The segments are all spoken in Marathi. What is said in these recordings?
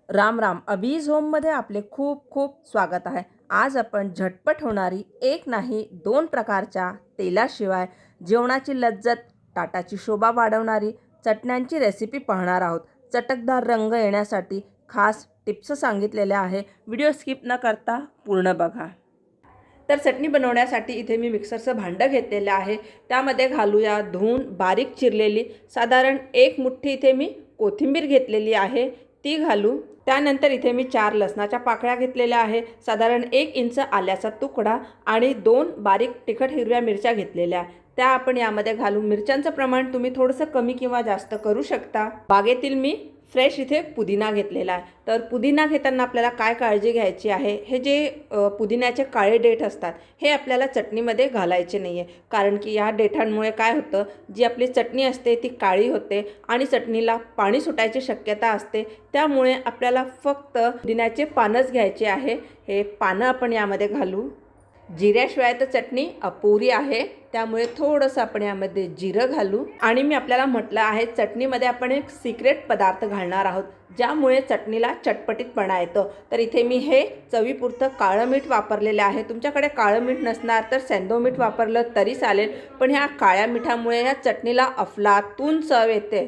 राम राम. अबीज होममध्ये आपले खूप खूप स्वागत आहे. आज आपण झटपट होणारी एक नाही दोन प्रकारच्या तेलाशिवाय जेवणाची लज्जत, ताटाची शोभा वाढवणारी चटण्यांची रेसिपी पाहणार आहोत. चटकदार रंग येण्यासाठी खास टिप्स सांगितलेल्या आहे. व्हिडिओ स्किप न करता पूर्ण बघा. तर चटणी बनवण्यासाठी इथे मी मिक्सरचं भांडं घेतलेलं आहे. त्यामध्ये घालूया धुवून बारीक चिरलेली साधारण एक मुठ्ठी इथे मी कोथिंबीर घेतलेली आहे, ती घालू. त्यानंतर इथे मी 4 लसणाच्या पाकळ्या घेतलेल्या आहे, साधारण 1 इंच आल्याचा तुकडा आणि 2 बारीक तिखट हिरव्या मिरच्या घेतलेल्या, त्या आपण यामध्ये घालू. मिरच्यांचं प्रमाण तुम्ही थोडंसं कमी किंवा जास्त करू शकता. बागेतील मी फ्रेश इथे पुदिना घेतलेला आहे. तर पुदिना घेताना आपल्याला काय काळजी घ्यायची आहे, हे जे पुदिन्याचे काळे देठ असतात हे आपल्याला चटणीमध्ये घालायचे नाही आहे. कारण की या देठांमुळे काय होतं, जी आपली चटणी असते ती काळी होते आणि चटणीला पाणी सुटायची शक्यता असते. त्यामुळे आपल्याला फक्त पुदिन्याचे पानच घ्यायचे आहे. हे पानं आपण यामध्ये घालू. जिऱ्याशिवाय तर चटणी अपुरी आहे, त्यामुळे थोडंसं आपण यामध्ये जिरं घालू. आणि मी आपल्याला म्हटलं आहे चटणीमध्ये आपण एक सिक्रेट पदार्थ घालणार आहोत, ज्यामुळे चटणीला चटपटीतपणा येतो. तर इथे मी हे चवीपुरतं काळं मीठ वापरलेलं आहे. तुमच्याकडे काळं मीठ नसणार तर सेंधव मीठ वापरलं तरी चालेल, पण ह्या काळ्या मिठामुळे ह्या चटणीला अफलातून चव येते.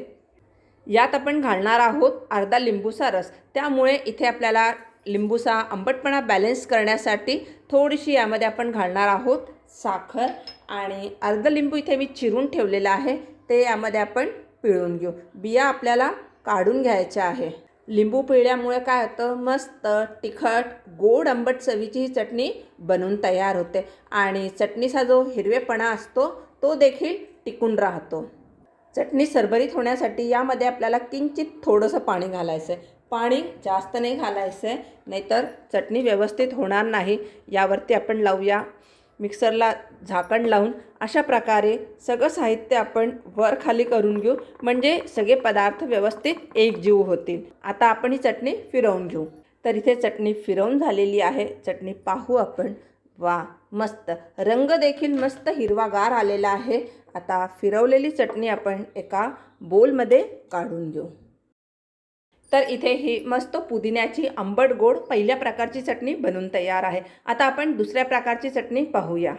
यात आपण घालणार आहोत अर्धा लिंबूचा रस. त्यामुळे इथे आपल्याला लिंबूचा आंबटपणा बॅलन्स करण्यासाठी थोडीशी यामध्ये आपण घालणार आहोत साखर. आणि अर्धा लिंबू इथे मी चिरून ठेवलेला आहे, ते यामध्ये आपण पिळून घेऊ. बिया आपल्याला काढून घ्यायच्या आहे. लिंबू पिळल्यामुळे काय होतं, मस्त तिखट गोड आंबट चवीची ही चटणी बनवून तयार होते आणि चटणीचा जो हिरवेपणा असतो तो देखील टिकून राहतो. चटणी सरबरीत होण्यासाठी यामध्ये आपल्याला किंचित थोडंसं पाणी घालायचं आहे. पाणी जास्त नाही घालायचं आहे, नाहीतर चटणी व्यवस्थित होणार नाही. यावरती आपण लावूया मिक्सरला झाकण लावून. अशा प्रकारे सगळं साहित्य आपण वर खाली करून घेऊ, म्हणजे सगळे पदार्थ व्यवस्थित एकजीव होतील. आता आपण ही चटणी फिरवून घेऊ. तर इथे चटणी फिरवून झालेली आहे. चटणी पाहू आपण. वा, मस्त रंग देखील मस्त हिरवागार आलेला आहे. आता फिरवलेली चटणी आपण एका बोलमध्ये काढून घेऊ. तर इथे ही मस्त पुदिन्याची आंबट गोड पहिल्या प्रकारची चटणी बनून तयार आहे. आता आपण दुसऱ्या प्रकारची चटणी पाहूया.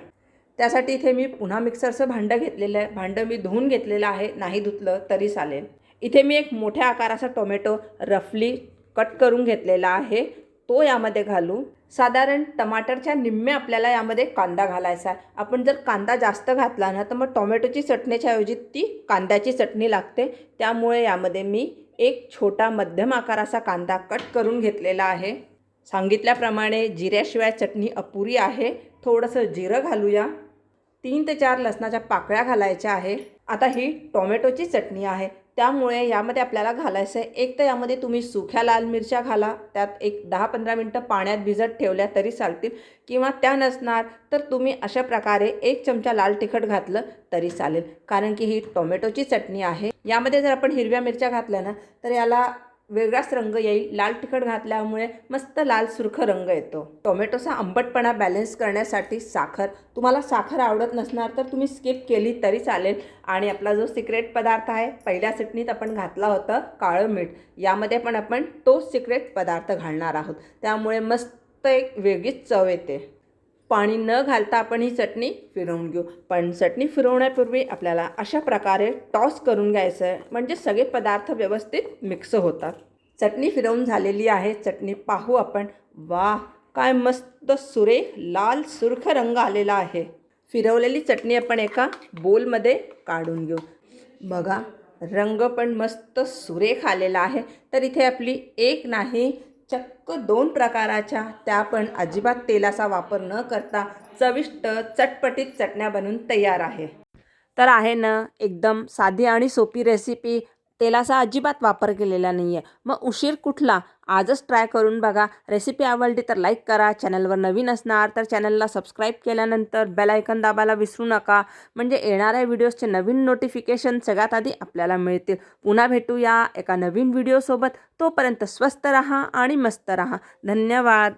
त्यासाठी इथे मी पुन्हा मिक्सरचं भांडं घेतलेलं आहे. भांडं मी धुवून घेतलेलं आहे, नाही धुतलं तरी चालेल. इथे मी एक मोठ्या आकाराचा टोमॅटो रफली कट करून घेतलेला आहे, तो यामध्ये घालू. साधारण टमाटरच्या निम्मे आपल्याला यामध्ये कांदा घालायचा आहे. आपण जर कांदा जास्त घातला ना तर मग टोमॅटोची चटणीच्या ऐवजी ती कांद्याची चटणी लागते. त्यामुळे यामध्ये मी एक छोटा मध्यम आकाराचा कांदा कट करून घेतलेला आहे. सांगितल्याप्रमाणे जिऱ्याशिवाय चटणी अपुरी आहे. थोडंसं जिरं घालूया. 3 ते 4 लसणाच्या पाकळ्या घालायच्या आहे. आता ही टोमॅटोची चटणी आहे, त्यामुळे यामध्ये आपल्याला घालायचं आहे, एक तर यामध्ये तुम्ही सुक्या लाल मिरच्या घाला, त्यात एक 10-15 मिनटं पाण्यात भिजत ठेवल्या तरी चालतील, किंवा त्या नसणार तर तुम्ही अशा प्रकारे 1 चमचा लाल तिखट घातलं तरी चालेल. कारण की ही टोमॅटोची चटणी आहे. यामध्ये जर आपण हिरव्या मिरच्या घातल्या ना तर याला वेगळाच रंग येईल. लाल तिखट घातल्यामुळे मस्त लाल सुर्ख रंग येतो. टोमॅटोचा आंबटपणा बॅलन्स करण्यासाठी साखर, तुम्हाला साखर आवडत नसणार तर तुम्ही स्किप केली तरी चालेल. आणि आपला जो सिक्रेट पदार्थ आहे, पहिल्या चटणीत आपण घातला होता काळं मीठ, यामध्ये पण आपण तो सिक्रेट पदार्थ घालणार आहोत. त्यामुळे मस्त एक वेगळीच चव येते. पाणी न घालता आपण ही चटणी फिरवून घेऊ. पण चटणी फिरवण्यापूर्वी आपल्याला अशा प्रकारे टॉस करून घ्यायचं आहे, म्हणजे सगळे पदार्थ व्यवस्थित मिक्स होतात. चटणी फिरवून झालेली आहे. चटणी पाहू आपण. वा, काय मस्त सुरेख लाल सुर्ख रंग आलेला आहे. फिरवलेली चटणी आपण एका बोलमध्ये काढून घेऊ. बघा, रंग पण मस्त सुरेख आलेला आहे. तर इथे आपली एक नाही चक्क 2 प्रकाराच्या, त्या पण अजिबात तेलाचा वापर न करता चविष्ट चटपटीत चटण्या बनवून तयार आहे. तर आहे ना एकदम साधी आणि सोपी रेसिपी. तेलाचा अजिबात वापर केलेला नाही आहे. मग उशीर कुठला? आजच ट्राय करून बघा. रेसिपी आवडली तर लाईक करा. चॅनलवर नवीन असणार तर चॅनलला सबस्क्राईब केल्यानंतर बेल आयकॉन दाबायला विसरू नका, म्हणजे येणाऱ्या व्हिडिओजचे नवीन नोटिफिकेशन सगळ्यात आधी आपल्याला मिळतील. पुन्हा भेटूया एका नवीन व्हिडिओसोबत. तोपर्यंत स्वस्त रहा आणि मस्त रहा. धन्यवाद.